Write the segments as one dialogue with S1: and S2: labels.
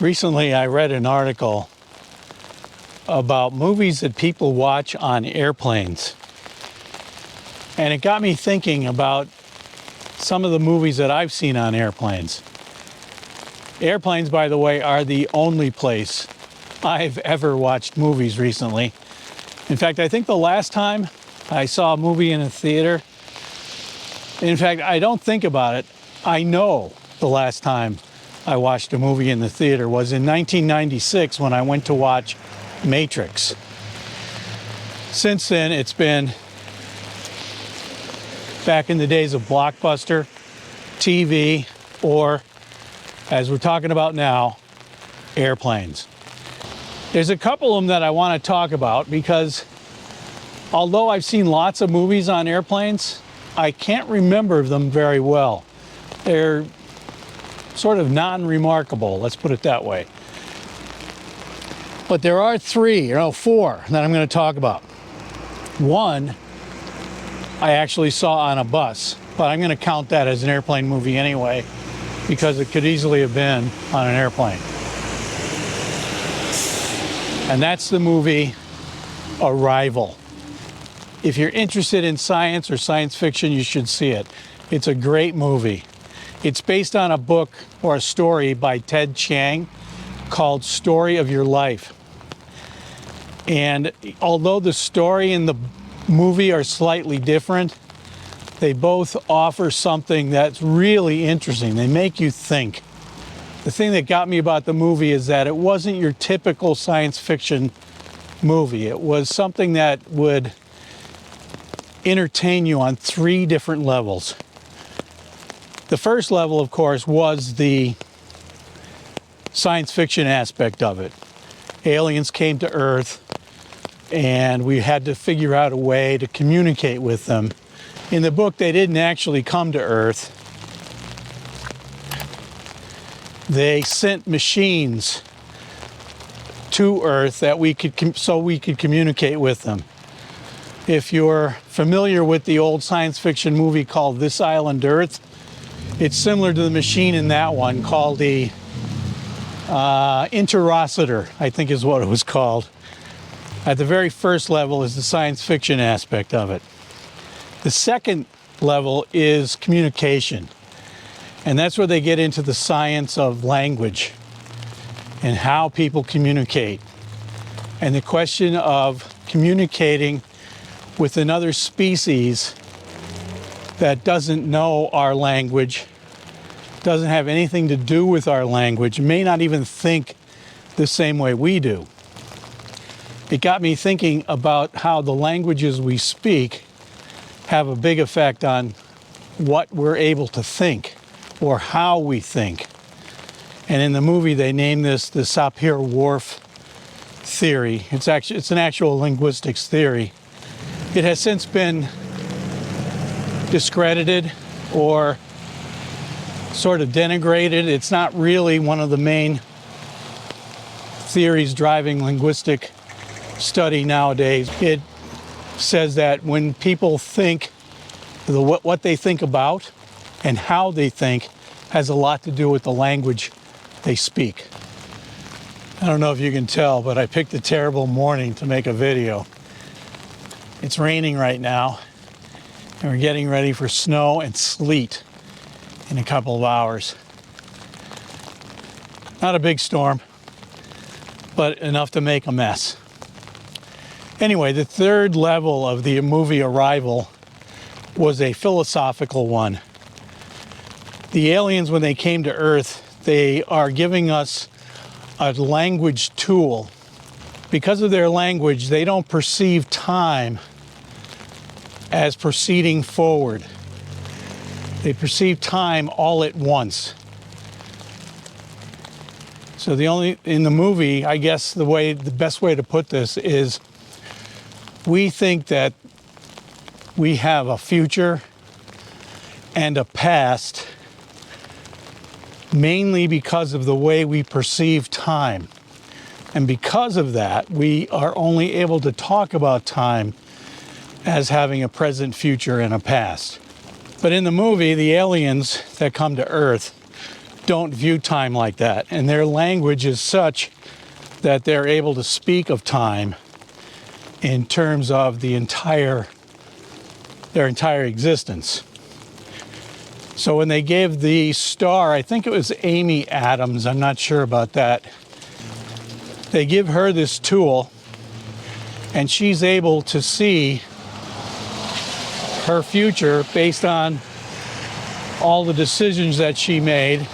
S1: Recently, I read an article about movies that people watch on airplanes. And it got me thinking about some of the movies that I've seen on airplanes. Airplanes, by the way, are the only place I've ever watched movies recently. In fact, I think the last time I saw a movie in a theater, in fact, I don't think about it, I know the last time I watched a movie in the theater was in 1996 when I went to watch Matrix. Since then, it's been back in the days of Blockbuster, TV, or, as we're talking about now, airplanes. There's a couple of them that I want to talk about because although I've seen lots of movies on airplanes, I can't remember them very well. They're sort of non-remarkable, let's put it that way. But there are four that I'm going to talk about. One I actually saw on a bus, but I'm going to count that as an airplane movie anyway, because it could easily have been on an airplane. And that's the movie Arrival. If you're interested in science or science fiction, you should see it. It's a great movie. It's based on a book or a story by Ted Chiang called Story of Your Life. And although the story and the movie are slightly different, they both offer something that's really interesting. They make you think. The thing that got me about the movie is that it wasn't your typical science fiction movie. It was something that would entertain you on three different levels. The first level, of course, was the science fiction aspect of it. Aliens came to Earth, and we had to figure out a way to communicate with them. In the book, they didn't actually come to Earth. They sent machines to Earth that so we could communicate with them. If you're familiar with the old science fiction movie called This Island Earth, it's similar to the machine in that one called the Interocitor, I think is what it was called. At the very first level is the science fiction aspect of it. The second level is communication. And that's where they get into the science of language and how people communicate. And the question of communicating with another species that doesn't know our language, doesn't have anything to do with our language, may not even think the same way we do. It got me thinking about how the languages we speak have a big effect on what we're able to think or how we think. And in the movie, they name this the Sapir-Whorf theory. It's an actual linguistics theory. It has since been discredited or sort of denigrated. It's not really one of the main theories driving linguistic study nowadays. It says that when people think, what they think about and how they think has a lot to do with the language they speak. I don't know if you can tell, but I picked a terrible morning to make a video. It's raining right now, and we're getting ready for snow and sleet in a couple of hours. Not a big storm, but enough to make a mess. Anyway, the third level of the movie Arrival was a philosophical one. The aliens, when they came to Earth, they are giving us a language tool. Because of their language, they don't perceive time as proceeding forward. They perceive time all at once. So in the movie, I guess the best way to put this is we think that we have a future and a past mainly because of the way we perceive time. And because of that, we are only able to talk about time as having a present, future, and a past. But in the movie, the aliens that come to Earth don't view time like that. And their language is such that they're able to speak of time in terms of their entire existence. So when they gave the star, I think it was Amy Adams, I'm not sure about that, they give her this tool, and she's able to see her future based on all the decisions that she made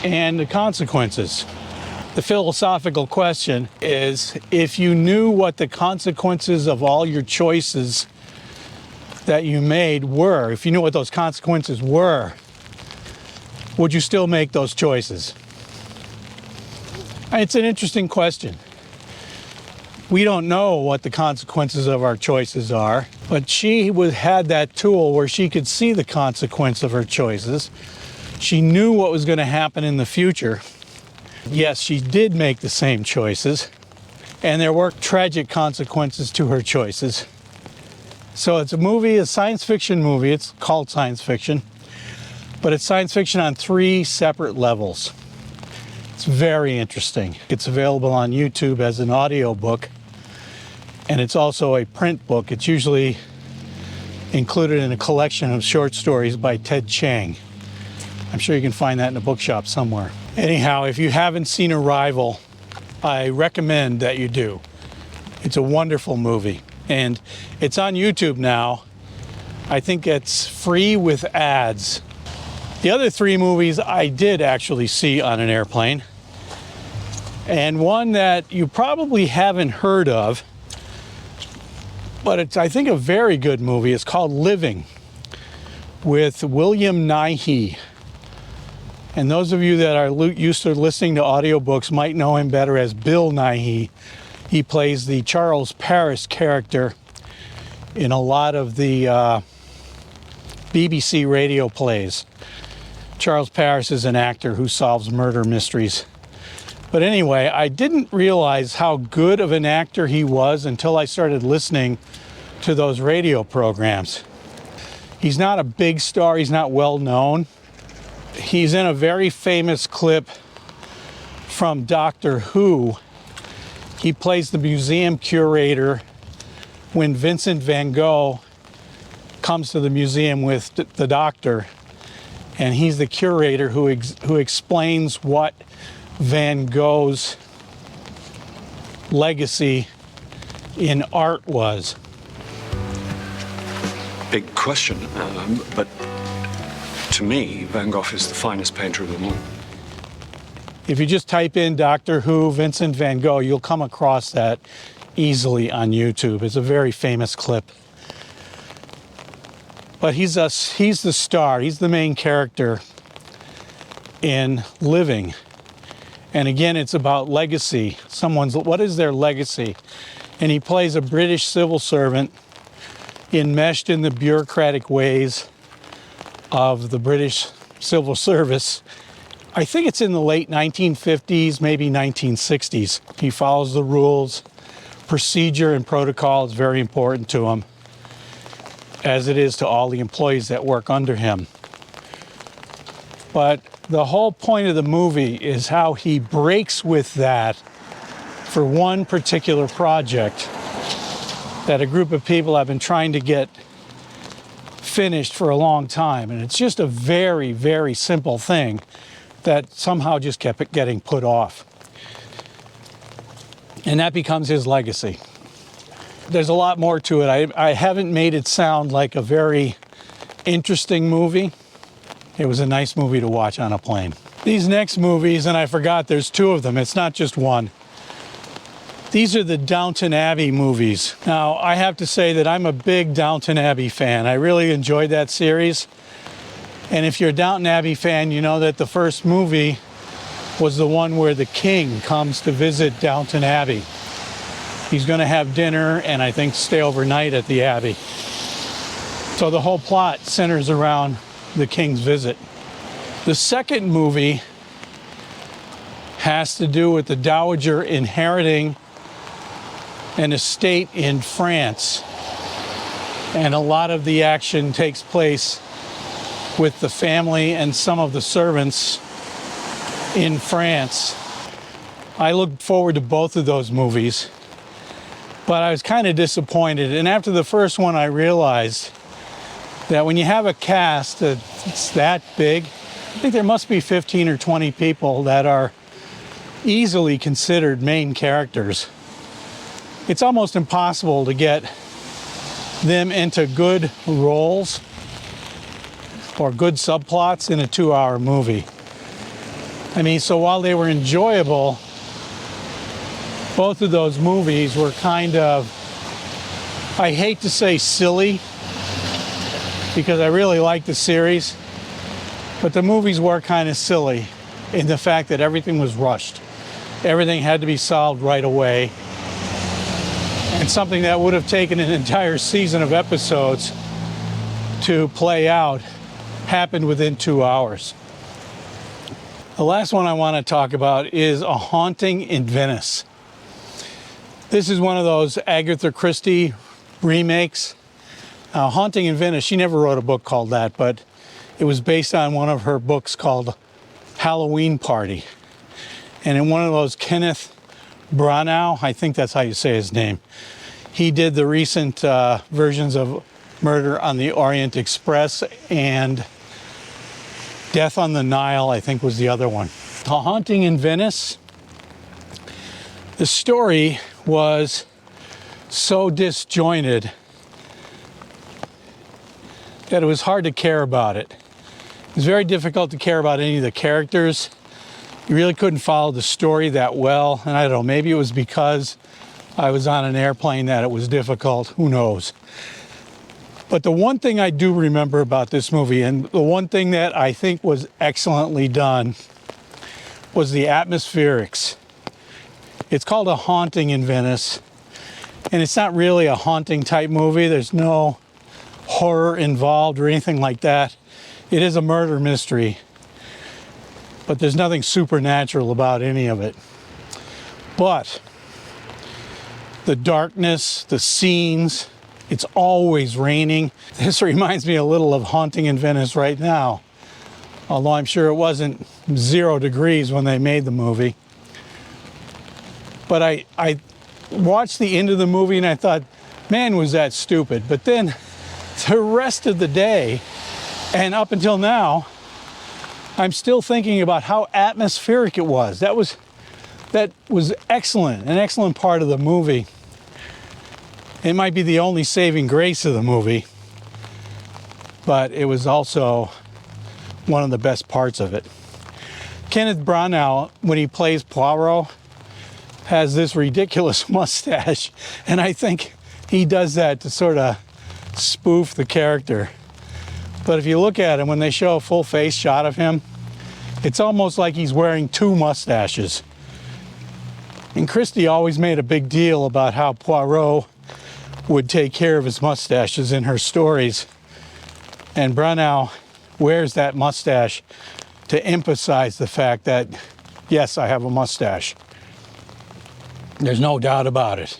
S1: and the consequences. The philosophical question is, if you knew what the consequences of all your choices that you made were, if you knew what those consequences were, would you still make those choices? It's an interesting question. We don't know what the consequences of our choices are, but she had that tool where she could see the consequence of her choices. She knew what was going to happen in the future. Yes, she did make the same choices, and there were tragic consequences to her choices. So it's a science fiction movie. It's called science fiction, but it's science fiction on 3 separate levels. It's very interesting. It's available on YouTube as an audio book, and it's also a print book. It's usually included in a collection of short stories by Ted Chiang. I'm sure you can find that in a bookshop somewhere. Anyhow, if you haven't seen Arrival, I recommend that you do. It's a wonderful movie, and it's on YouTube now. I think it's free with ads. The other 3 movies I did actually see on an airplane, and one that you probably haven't heard of, but it's, I think, a very good movie. It's called Living, with William Nighy. And those of you that are used to listening to audiobooks might know him better as Bill Nighy. He plays the Charles Paris character in a lot of the BBC radio plays. Charles Paris is an actor who solves murder mysteries. But anyway, I didn't realize how good of an actor he was until I started listening to those radio programs. He's not a big star, he's not well known. He's in a very famous clip from Doctor Who. He plays the museum curator when Vincent van Gogh comes to the museum with the doctor, and he's the curator who explains what Van Gogh's legacy in art was.
S2: Big question, but to me, Van Gogh is the finest painter of them all.
S1: If you just type in Doctor Who, Vincent van Gogh, you'll come across that easily on YouTube. It's a very famous clip. But he's the star, he's the main character in Living. And again, it's about legacy. What is their legacy? And he plays a British civil servant enmeshed in the bureaucratic ways of the British civil service. I think it's in the late 1950s, maybe 1960s. He follows the rules. Procedure and protocol is very important to him, as it is to all the employees that work under him. But the whole point of the movie is how he breaks with that for one particular project that a group of people have been trying to get finished for a long time. And it's just a very, very simple thing that somehow just kept getting put off. And that becomes his legacy. There's a lot more to it. I haven't made it sound like a very interesting movie. It was a nice movie to watch on a plane. These next movies, and I forgot there's 2 of them, it's not just one. These are the Downton Abbey movies. Now, I have to say that I'm a big Downton Abbey fan. I really enjoyed that series. And if you're a Downton Abbey fan, you know that the first movie was the one where the king comes to visit Downton Abbey. He's going to have dinner and I think stay overnight at the Abbey. So the whole plot centers around the king's visit. The second movie has to do with the dowager inheriting an estate in France. And a lot of the action takes place with the family and some of the servants in France. I looked forward to both of those movies, but I was kind of disappointed. And after the first one, I realized that when you have a cast that's that big, I think there must be 15 or 20 people that are easily considered main characters. It's almost impossible to get them into good roles or good subplots in a 2-hour movie. I mean, so while they were enjoyable, both of those movies were kind of, I hate to say silly, because I really like the series, but the movies were kind of silly in the fact that everything was rushed. Everything had to be solved right away. And something that would have taken an entire season of episodes to play out happened within 2 hours. The last one I want to talk about is A Haunting in Venice. This is one of those Agatha Christie remakes. Haunting in Venice, she never wrote a book called that, but it was based on one of her books called Halloween Party. And in one of those Kenneth Branagh, I think that's how you say his name, he did the recent versions of Murder on the Orient Express and Death on the Nile, I think was the other one. A Haunting in Venice, the story was so disjointed that it was hard to care about it. It was very difficult to care about any of the characters. You really couldn't follow the story that well. And I don't know, maybe it was because I was on an airplane that it was difficult. Who knows? But the one thing I do remember about this movie, and the one thing that I think was excellently done, was the atmospherics. It's called A Haunting in Venice, and it's not really a haunting type movie. There's no horror involved or anything like that. It is a murder mystery, but there's nothing supernatural about any of it. But the darkness, the scenes, it's always raining. This reminds me a little of Haunting in Venice right now, although I'm sure it wasn't 0 degrees when they made the movie. But I watched the end of the movie and I thought, man, was that stupid. But then the rest of the day and up until now, I'm still thinking about how atmospheric it was. That was excellent, an excellent part of the movie. It might be the only saving grace of the movie, but it was also one of the best parts of it. Kenneth Branagh, when he plays Poirot, has this ridiculous mustache, and I think he does that to sort of spoof the character. But if you look at him, when they show a full face shot of him, it's almost like he's wearing 2 mustaches. And Christie always made a big deal about how Poirot would take care of his mustaches in her stories. And Branagh wears that mustache to emphasize the fact that, yes, I have a mustache. There's no doubt about it.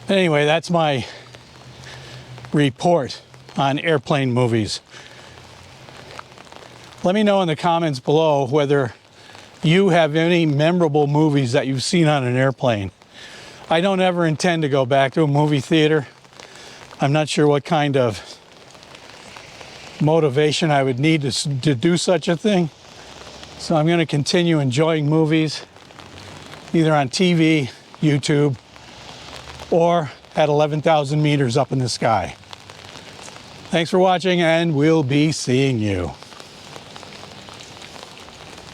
S1: Anyway, that's my report on airplane movies. Let me know in the comments below whether you have any memorable movies that you've seen on an airplane. I don't ever intend to go back to a movie theater. I'm not sure what kind of motivation I would need to do such a thing. So I'm going to continue enjoying movies either on TV, YouTube, or at 11,000 meters up in the sky. Thanks for watching, and we'll be seeing you.